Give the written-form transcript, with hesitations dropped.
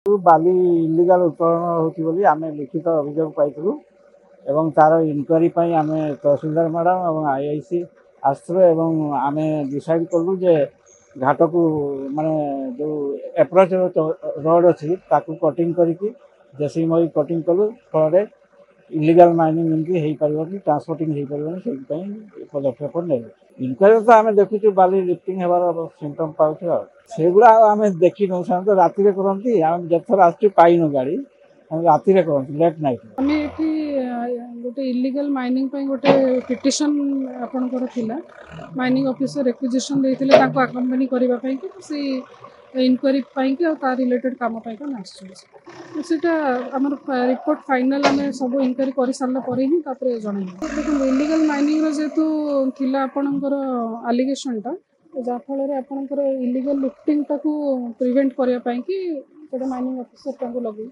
ବାଲି illegal ଉତ୍ତୋଳନ ହେଉଛି ବୋଲି ଆମେ ଲିଖିତ ଅଭିଯୋଗ ପାଇଥିଲୁ ଏବଂ ତାର ଇନକ୍ୱାରି ପାଇଁ ଆମେ ତହସିଲଦାର ମ୍ୟାଡ଼ାମ୍ ଏବଂ ଆଇଆଇସି ଆସିଥିଲୁ ଏବଂ ଆମେ ଡିସାଇଡ୍ କଲୁ ଯେ ଘାଟକୁ ମାନେ ଯେଉଁ ଏପ୍ରୋଚ୍ ରୋଡ଼ ଅଛି ତାକୁ କଟିଂ କରିକି ଜେସିବି କଟିଂ କଲୁ। ଫଳରେ ଇଲିଗାଲ ମାଇନିଂ ଏମିତି ହେଇପାରିବନି, ଟ୍ରାନ୍ସପୋର୍ଟିଂ ହେଇପାରିବନି, ସେଇଥିପାଇଁ ପଦକ୍ଷେପ ନେଲୁ। ଇନକ୍ୱାରି ତ ଆମେ ଦେଖୁଛୁ ବାଲି ଲିଫ୍ଟିଂ ହେବାର ସିମ୍ପଟମ୍ ପାଉଛୁ ଆଉ ସେଗୁଡ଼ା ଆଉ ଆମେ ଦେଖିନୁ। ସେମାନେ ତ ରାତିରେ କରନ୍ତି, ଆମେ ଯେତେଥର ଆସୁଛୁ ପାଇନୁ ଗାଡ଼ି, ଆମେ ରାତିରେ କରନ୍ତି ଲେଟ୍ ନାଇଟ୍। ଆମେ ଏଠି ଗୋଟେ ଇଲିଗାଲ ମାଇନିଂ ପାଇଁ ଗୋଟେ ପିଟିସନ୍ ଆପଣଙ୍କର ଥିଲା, ମାଇନିଂ ଅଫିସର ରେକ୍ୱିଜିସନ୍ ଦେଇଥିଲେ ତାଙ୍କୁ ଆକମ୍ପାନୀ କରିବା ପାଇଁକି ସେଇ ଇନକ୍ୱାରି ପାଇଁକି ଆଉ ତା ରିଲେଟେଡ୍ କାମ ପାଇଁକି ଆମେ ଆସିଛୁ। ସେଇଟା ଆମର ରିପୋର୍ଟ ଫାଇନାଲ୍ ଆମେ ସବୁ ଇନକ୍ୱାରି କରିସାରିଲା ପରେ ହିଁ ତାପରେ ଜଣାଇବୁ। ଦେଖନ୍ତୁ ଇଲିଗାଲ ମାଇନିଂର ଯେହେତୁ ଥିଲା ଆପଣଙ୍କର ଆଲିଗେସନ୍ଟା, ଯାହାଫଳରେ ଆପଣଙ୍କର ଇଲିଗାଲ ଲିଫ୍ଟିଂଟାକୁ ପ୍ରିଭେଣ୍ଟ କରିବା ପାଇଁକି ସେଇଟା ମାଇନିଂ ଅଫିସର ତାଙ୍କୁ ଲଗେଇ